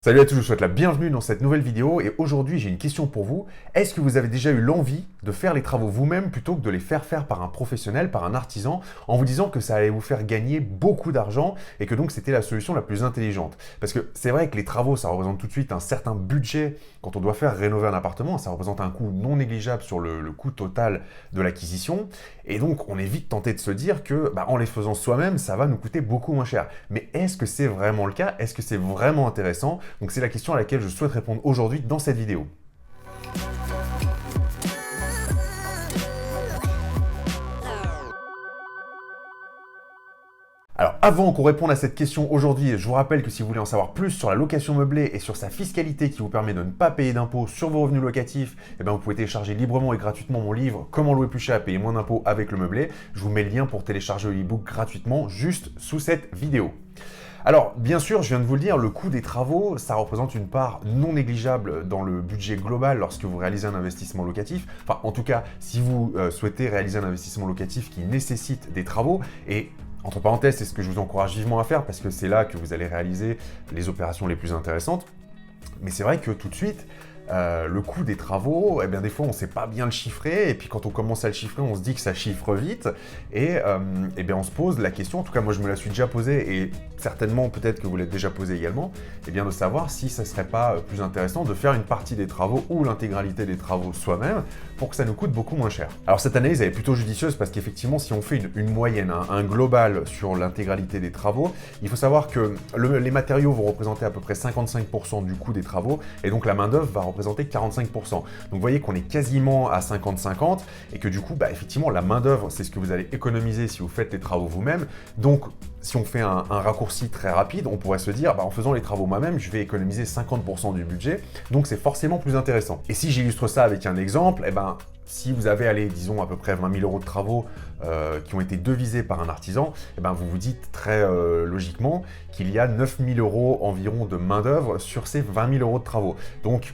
Salut à tous, je vous souhaite la bienvenue dans cette nouvelle vidéo et aujourd'hui j'ai une question pour vous. Est-ce que vous avez déjà eu l'envie de faire les travaux vous-même plutôt que de les faire par un professionnel, par un artisan, en vous disant que ça allait vous faire gagner beaucoup d'argent et que donc c'était la solution la plus intelligente? Parce que c'est vrai que les travaux, ça représente tout de suite un certain budget quand on doit faire rénover un appartement, ça représente un coût non négligeable sur le coût total de l'acquisition et donc on est vite tenté de se dire que en les faisant soi-même, ça va nous coûter beaucoup moins cher. Mais est-ce que c'est vraiment le cas? Est-ce que c'est vraiment intéressant? Donc c'est la question à laquelle je souhaite répondre aujourd'hui dans cette vidéo. Alors avant qu'on réponde à cette question aujourd'hui, je vous rappelle que si vous voulez en savoir plus sur la location meublée et sur sa fiscalité qui vous permet de ne pas payer d'impôts sur vos revenus locatifs, vous pouvez télécharger librement et gratuitement mon livre « Comment louer plus cher et payer moins d'impôts avec le meublé ». Je vous mets le lien pour télécharger l'e-book gratuitement juste sous cette vidéo. Alors, bien sûr, je viens de vous le dire, le coût des travaux, ça représente une part non négligeable dans le budget global lorsque vous réalisez un investissement locatif. Enfin, en tout cas, si vous souhaitez réaliser un investissement locatif qui nécessite des travaux, et entre parenthèses, c'est ce que je vous encourage vivement à faire parce que c'est là que vous allez réaliser les opérations les plus intéressantes. Mais c'est vrai que tout de suite, le coût des travaux, des fois on ne sait pas bien le chiffrer, et puis quand on commence à le chiffrer, on se dit que ça chiffre vite, et on se pose la question, en tout cas moi je me la suis déjà posée, et certainement peut-être que vous l'êtes déjà posée également, de savoir si ça ne serait pas plus intéressant de faire une partie des travaux ou l'intégralité des travaux soi-même, pour que ça nous coûte beaucoup moins cher. Alors cette analyse elle est plutôt judicieuse, parce qu'effectivement si on fait une moyenne, un global sur l'intégralité des travaux, il faut savoir que les matériaux vont représenter à peu près 55% du coût des travaux, et donc la main d'œuvre va représenter 45%. Donc vous voyez qu'on est quasiment à 50-50 et que du coup, effectivement, la main-d'œuvre, c'est ce que vous allez économiser si vous faites les travaux vous-même. Donc, si on fait un raccourci très rapide, on pourrait se dire, en faisant les travaux moi-même, je vais économiser 50% du budget. Donc, c'est forcément plus intéressant. Et si j'illustre ça avec un exemple, si vous avez, disons, à peu près 20 000 euros de travaux qui ont été devisés par un artisan, vous vous dites très logiquement qu'il y a 9 000 euros environ de main-d'œuvre sur ces 20 000 euros de travaux. Donc,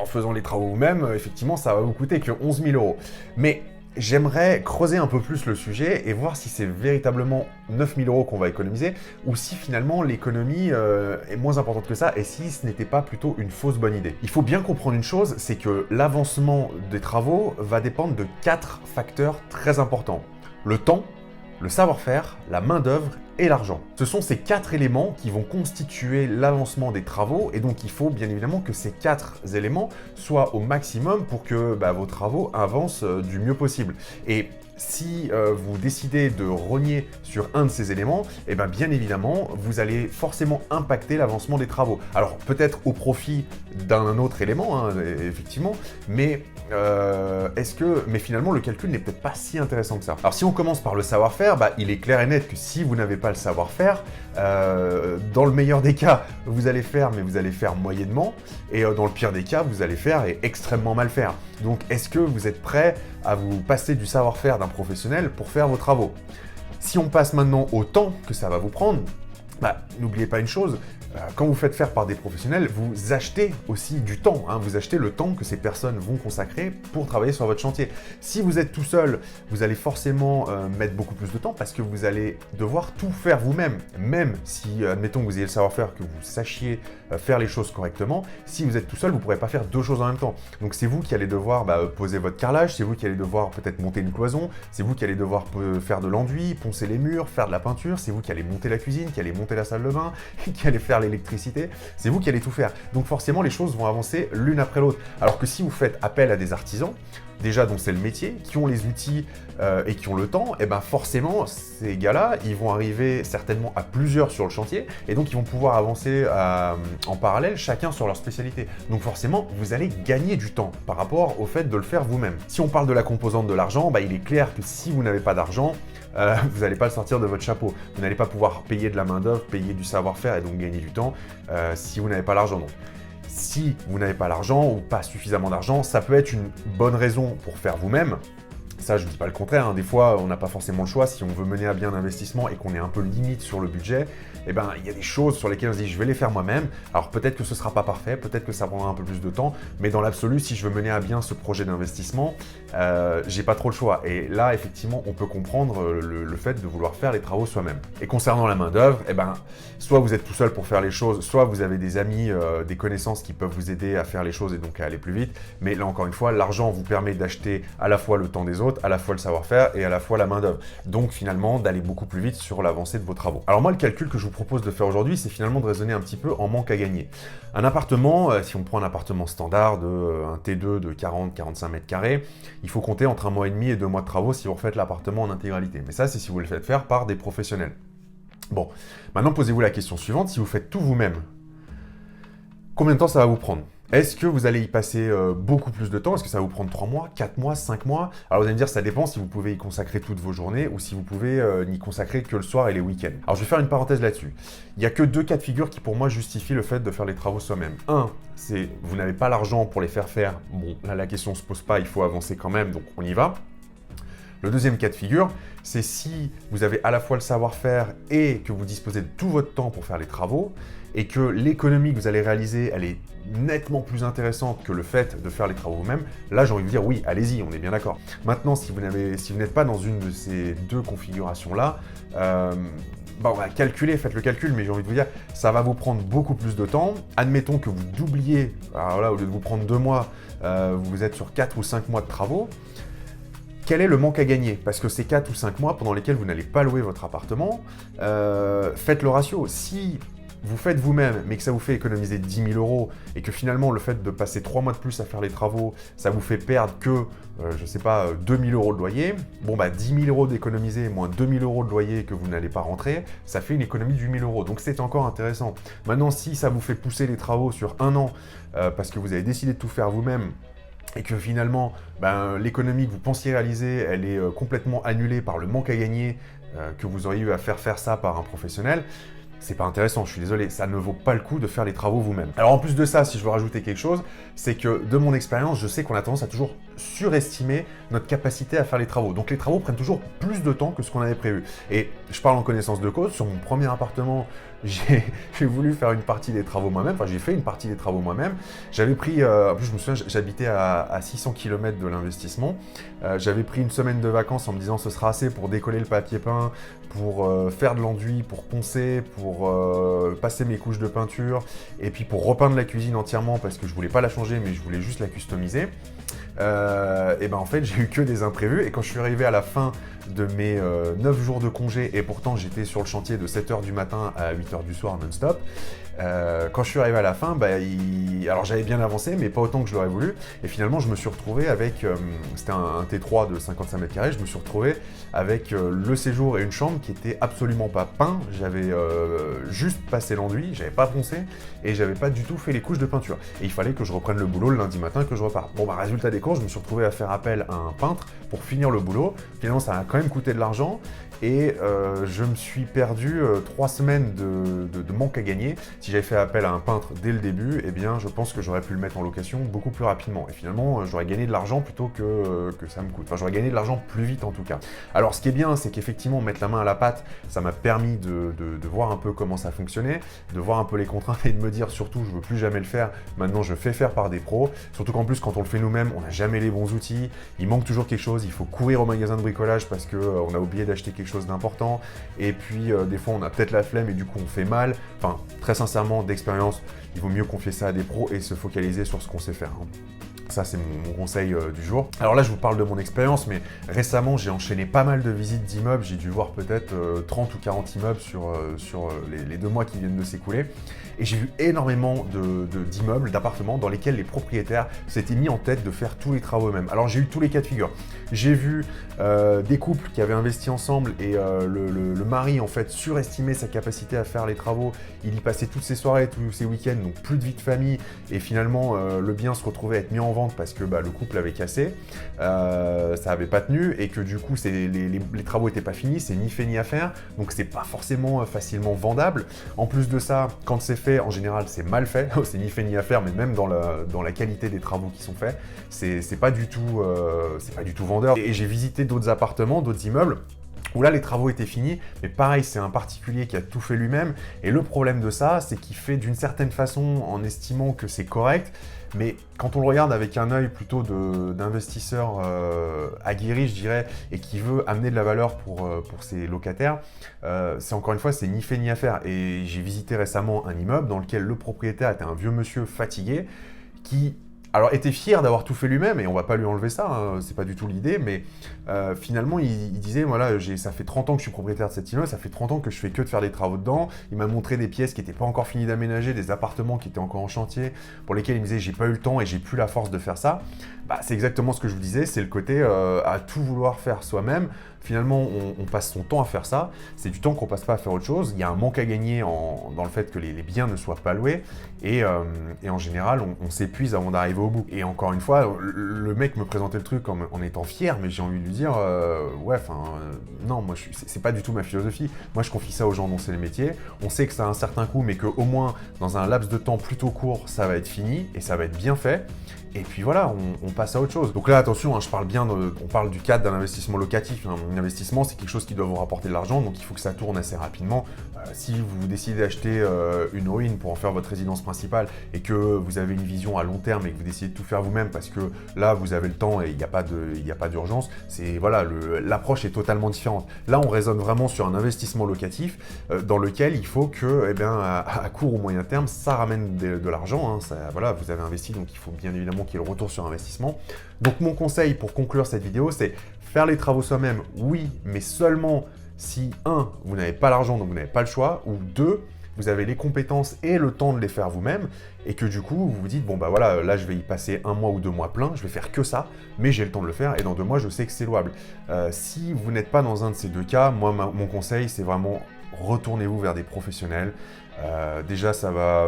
en faisant les travaux vous-même, effectivement, ça va vous coûter que 11 000 euros. Mais j'aimerais creuser un peu plus le sujet et voir si c'est véritablement 9 000 euros qu'on va économiser ou si finalement l'économie est moins importante que ça et si ce n'était pas plutôt une fausse bonne idée. Il faut bien comprendre une chose, c'est que l'avancement des travaux va dépendre de 4 facteurs très importants. Le temps, le savoir-faire, la main-d'œuvre et l'argent. Ce sont ces 4 éléments qui vont constituer l'avancement des travaux et donc il faut bien évidemment que ces 4 éléments soient au maximum pour que vos travaux avancent du mieux possible. Et si vous décidez de rogner sur un de ces éléments, bien évidemment, vous allez forcément impacter l'avancement des travaux. Alors peut-être au profit d'un autre élément, effectivement, mais finalement le calcul n'est peut-être pas si intéressant que ça. Alors si on commence par le savoir-faire, il est clair et net que si vous n'avez pas le savoir-faire, dans le meilleur des cas, vous allez faire, mais vous allez faire moyennement, et dans le pire des cas, vous allez faire et extrêmement mal faire. Donc est-ce que vous êtes prêt à vous passer du savoir-faire d'un professionnel pour faire vos travaux? Si on passe maintenant au temps que ça va vous prendre, n'oubliez pas une chose, quand vous faites faire par des professionnels, vous achetez aussi du temps. Vous achetez le temps que ces personnes vont consacrer pour travailler sur votre chantier. Si vous êtes tout seul, vous allez forcément mettre beaucoup plus de temps parce que vous allez devoir tout faire vous-même. Même si, admettons que vous ayez le savoir-faire, que vous sachiez faire les choses correctement, si vous êtes tout seul, vous ne pourrez pas faire 2 choses en même temps. Donc c'est vous qui allez devoir poser votre carrelage, c'est vous qui allez devoir peut-être monter une cloison, c'est vous qui allez devoir faire de l'enduit, poncer les murs, faire de la peinture, c'est vous qui allez monter la cuisine, qui allez monter la salle de bain, qui allez faire l'électricité, c'est vous qui allez tout faire. Donc forcément, les choses vont avancer l'une après l'autre. Alors que si vous faites appel à des artisans, déjà dont c'est le métier, qui ont les outils et qui ont le temps, forcément, ces gars-là, ils vont arriver certainement à plusieurs sur le chantier, et donc ils vont pouvoir avancer en parallèle, chacun sur leur spécialité. Donc forcément, vous allez gagner du temps par rapport au fait de le faire vous-même. Si on parle de la composante de l'argent, il est clair que si vous n'avez pas d'argent, vous n'allez pas le sortir de votre chapeau. Vous n'allez pas pouvoir payer de la main-d'œuvre, payer du savoir-faire et donc gagner du temps si vous n'avez pas l'argent. Donc, si vous n'avez pas l'argent ou pas suffisamment d'argent, ça peut être une bonne raison pour faire vous-même. Ça, je ne dis pas le contraire, hein. Des fois, on n'a pas forcément le choix. Si on veut mener à bien un investissement et qu'on est un peu limite sur le budget, eh ben, il y a des choses sur lesquelles on se dit, je vais les faire moi-même. Alors peut-être que ce ne sera pas parfait, peut-être que ça prendra un peu plus de temps, mais dans l'absolu, si je veux mener à bien ce projet d'investissement, j'ai pas trop le choix. Et là, effectivement, on peut comprendre le fait de vouloir faire les travaux soi-même. Et concernant la main-d'œuvre, eh ben, soit vous êtes tout seul pour faire les choses, soit vous avez des amis, des connaissances qui peuvent vous aider à faire les choses et donc à aller plus vite. Mais là, encore une fois, l'argent vous permet d'acheter à la fois le temps des autres, à la fois le savoir-faire et à la fois la main-d'œuvre. Donc finalement, d'aller beaucoup plus vite sur l'avancée de vos travaux. Alors moi, le calcul que je vous propose de faire aujourd'hui, c'est finalement de raisonner un petit peu en manque à gagner. Un appartement, si on prend un appartement standard, un T2 de 40-45 mètres carrés, il faut compter entre 1 mois et demi et 2 mois de travaux si vous refaites l'appartement en intégralité. Mais ça, c'est si vous le faites faire par des professionnels. Bon, maintenant posez-vous la question suivante, si vous faites tout vous-même, combien de temps ça va vous prendre ? Est-ce que vous allez y passer beaucoup plus de temps ? Est-ce que ça va vous prendre 3 mois, 4 mois, 5 mois ? Alors vous allez me dire, ça dépend si vous pouvez y consacrer toutes vos journées ou si vous pouvez n'y consacrer que le soir et les week-ends. Alors je vais faire une parenthèse là-dessus. Il n'y a que 2 cas de figure qui pour moi justifient le fait de faire les travaux soi-même. Un, c'est vous n'avez pas l'argent pour les faire faire. Bon, là la question ne se pose pas, il faut avancer quand même, donc on y va. Le deuxième cas de figure, c'est si vous avez à la fois le savoir-faire et que vous disposez de tout votre temps pour faire les travaux et que l'économie que vous allez réaliser, elle est nettement plus intéressante que le fait de faire les travaux vous-même, là j'ai envie de vous dire oui, allez-y, on est bien d'accord. Maintenant, si vous n'êtes pas dans une de ces 2 configurations-là, on va calculer, faites le calcul, mais j'ai envie de vous dire, ça va vous prendre beaucoup plus de temps. Admettons que vous doubliez, alors là, au lieu de vous prendre 2 mois, vous êtes sur 4 ou 5 mois de travaux. Quel est le manque à gagner ? Parce que c'est 4 ou 5 mois pendant lesquels vous n'allez pas louer votre appartement. Faites le ratio. Si vous faites vous-même, mais que ça vous fait économiser 10 000 € et que finalement le fait de passer 3 mois de plus à faire les travaux, ça vous fait perdre que, je ne sais pas, 2 000 € de loyer, bon bah 10 000 € d'économiser moins 2 000 € de loyer que vous n'allez pas rentrer, ça fait une économie de 8 000 €. Donc c'est encore intéressant. Maintenant, si ça vous fait pousser les travaux sur 1 an, parce que vous avez décidé de tout faire vous-même, et que finalement, l'économie que vous pensiez réaliser, elle est complètement annulée par le manque à gagner que vous auriez eu à faire ça par un professionnel, c'est pas intéressant, je suis désolé, ça ne vaut pas le coup de faire les travaux vous-même. Alors en plus de ça, si je veux rajouter quelque chose, c'est que de mon expérience, je sais qu'on a tendance à toujours surestimer notre capacité à faire les travaux. Donc les travaux prennent toujours plus de temps que ce qu'on avait prévu. Et je parle en connaissance de cause, sur mon premier appartement, j'ai voulu faire une partie des travaux moi-même, enfin j'ai fait une partie des travaux moi-même. J'avais pris, en plus je me souviens, j'habitais à 600 km de l'investissement. J'avais pris une semaine de vacances en me disant ce sera assez pour décoller le papier peint, pour faire de l'enduit, pour poncer, pour passer mes couches de peinture, et puis pour repeindre la cuisine entièrement parce que je voulais pas la changer mais je voulais juste la customiser. Et en fait j'ai eu que des imprévus et quand je suis arrivé à la fin de mes 9 jours de congé et pourtant j'étais sur le chantier de 7h du matin à 8h du soir non-stop, quand je suis arrivé à la fin, alors j'avais bien avancé mais pas autant que je l'aurais voulu et finalement je me suis retrouvé avec, c'était un T3 de 55 mètres carrés, je me suis retrouvé avec le séjour et une chambre qui était absolument pas peint, j'avais juste passé l'enduit, j'avais pas poncé et j'avais pas du tout fait les couches de peinture et il fallait que je reprenne le boulot le lundi matin et que je reparte. Bon résultat des courses, je me suis retrouvé à faire appel à un peintre pour finir le boulot, finalement ça a quand même coûté de l'argent et je me suis perdu 3 semaines de manque à gagner. Si j'avais fait appel à un peintre dès le début, eh bien je pense que j'aurais pu le mettre en location beaucoup plus rapidement. Et finalement, j'aurais gagné de l'argent plutôt que ça me coûte. Enfin, j'aurais gagné de l'argent plus vite en tout cas. Alors ce qui est bien, c'est qu'effectivement, mettre la main à la pâte, ça m'a permis de voir un peu comment ça fonctionnait, de voir un peu les contraintes et de me dire surtout, je ne veux plus jamais le faire. Maintenant, je fais faire par des pros. Surtout qu'en plus, quand on le fait nous-mêmes, on n'a jamais les bons outils. Il manque toujours quelque chose. Il faut courir au magasin de bricolage parce qu'on a oublié d'acheter quelque chose d'important. Et puis, des fois, on a peut-être la flemme et du coup, on fait mal. Enfin, très sincèrement, d'expérience, il vaut mieux confier ça à des pros et se focaliser sur ce qu'on sait faire. Ça, c'est mon conseil du jour. Alors là, je vous parle de mon expérience, mais récemment, j'ai enchaîné pas mal de visites d'immeubles. J'ai dû voir peut-être 30 ou 40 immeubles sur les 2 mois qui viennent de s'écouler. Et j'ai vu énormément d'immeubles, d'appartements dans lesquels les propriétaires s'étaient mis en tête de faire tous les travaux eux-mêmes. Alors j'ai eu tous les cas de figure. J'ai vu des couples qui avaient investi ensemble et le mari en fait surestimait sa capacité à faire les travaux. Il y passait toutes ses soirées, tous ses week-ends, donc plus de vie de famille. Et finalement, le bien se retrouvait à être mis en vente parce que le couple avait cassé, ça n'avait pas tenu et que du coup les travaux n'étaient pas finis, c'est ni fait ni à faire. Donc c'est pas forcément facilement vendable. En plus de ça, quand c'est fait, fait, en général, c'est mal fait. C'est ni fait ni à faire, mais même dans la qualité des travaux qui sont faits, c'est pas du tout vendeur. Et j'ai visité d'autres appartements, d'autres immeubles, où là les travaux étaient finis, mais pareil, c'est un particulier qui a tout fait lui-même, et le problème de ça, c'est qu'il fait d'une certaine façon en estimant que c'est correct, mais quand on le regarde avec un œil plutôt d'investisseur aguerri, je dirais, et qui veut amener de la valeur pour ses locataires, c'est encore une fois, c'est ni fait ni à faire. Et j'ai visité récemment un immeuble dans lequel le propriétaire était un vieux monsieur fatigué, qui alors était fier d'avoir tout fait lui-même, et on va pas lui enlever ça, hein, c'est pas du tout l'idée, mais finalement il disait, voilà, ça fait 30 ans que je suis propriétaire de cet immeuble, ça fait 30 ans que je fais que de faire des travaux dedans, il m'a montré des pièces qui n'étaient pas encore finies d'aménager, des appartements qui étaient encore en chantier, pour lesquels il me disait, j'ai pas eu le temps et j'ai plus la force de faire ça. Bah, c'est exactement ce que je vous disais, c'est le côté à tout vouloir faire soi-même. Finalement, on passe son temps à faire ça, c'est du temps qu'on passe pas à faire autre chose. Il y a un manque à gagner dans le fait que les biens ne soient pas loués, et en général, on s'épuise avant d'arriver au bout. Et encore une fois, le mec me présentait le truc en étant fier, mais j'ai envie de lui dire, ouais, enfin, non, moi, c'est pas du tout ma philosophie. Moi, je confie ça aux gens dont c'est le métier. On sait que ça a un certain coût, mais qu'au moins, dans un laps de temps plutôt court, ça va être fini, et ça va être bien fait. Et puis voilà, on passe à autre chose. Donc là, attention, hein, on parle du cadre d'un investissement locatif. Hein. Un investissement, c'est quelque chose qui doit vous rapporter de l'argent, donc il faut que ça tourne assez rapidement. Si vous décidez d'acheter une ruine pour en faire votre résidence principale et que vous avez une vision à long terme et que vous décidez de tout faire vous-même parce que là, vous avez le temps et il n'y a pas d'urgence, voilà, l'approche est totalement différente. Là, on raisonne vraiment sur un investissement locatif dans lequel il faut que, à court ou moyen terme, ça ramène de l'argent. Hein. Voilà, vous avez investi, donc il faut bien évidemment qu'il y ait le retour sur investissement. Donc mon conseil pour conclure cette vidéo, c'est faire les travaux soi-même, oui, mais seulement si 1, vous n'avez pas l'argent, donc vous n'avez pas le choix, ou 2, vous avez les compétences et le temps de les faire vous-même, et que du coup, vous vous dites, bon bah voilà, là je vais y passer 1 mois ou 2 mois plein, je vais faire que ça, mais j'ai le temps de le faire, et dans 2 mois, je sais que c'est louable. Si vous n'êtes pas dans un de ces deux cas, moi, mon conseil, c'est vraiment retournez-vous vers des professionnels. Déjà, ça va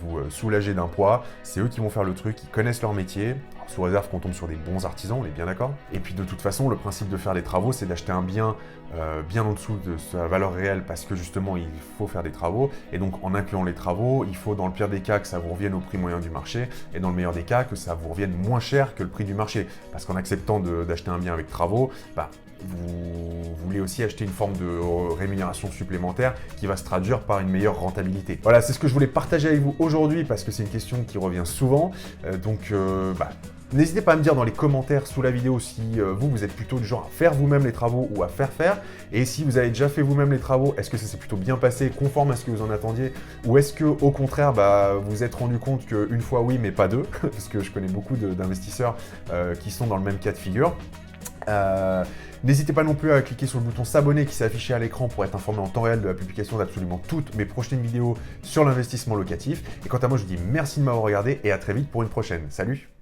vous soulager d'un poids. C'est eux qui vont faire le truc, ils connaissent leur métier. Alors, sous réserve qu'on tombe sur des bons artisans, on est bien d'accord. Et puis de toute façon, le principe de faire des travaux, c'est d'acheter un bien bien en dessous de sa valeur réelle parce que justement, il faut faire des travaux. Et donc, en incluant les travaux, il faut dans le pire des cas que ça vous revienne au prix moyen du marché et dans le meilleur des cas que ça vous revienne moins cher que le prix du marché. Parce qu'en acceptant d'acheter un bien avec travaux, bah, vous voulez aussi acheter une forme de rémunération supplémentaire qui va se traduire par une meilleure rentabilité. Voilà, c'est ce que je voulais partager avec vous aujourd'hui parce que c'est une question qui revient souvent. N'hésitez pas à me dire dans les commentaires sous la vidéo si vous êtes plutôt du genre à faire vous-même les travaux ou à faire. Et si vous avez déjà fait vous-même les travaux, est-ce que ça s'est plutôt bien passé, conforme à ce que vous en attendiez? Ou est-ce que au contraire, vous vous êtes rendu compte qu'une fois oui, mais pas deux? Parce que je connais beaucoup d'investisseurs qui sont dans le même cas de figure. N'hésitez pas non plus à cliquer sur le bouton s'abonner qui s'est affiché à l'écran pour être informé en temps réel de la publication d'absolument toutes mes prochaines vidéos sur l'investissement locatif. Et quant à moi, je vous dis merci de m'avoir regardé et à très vite pour une prochaine. Salut!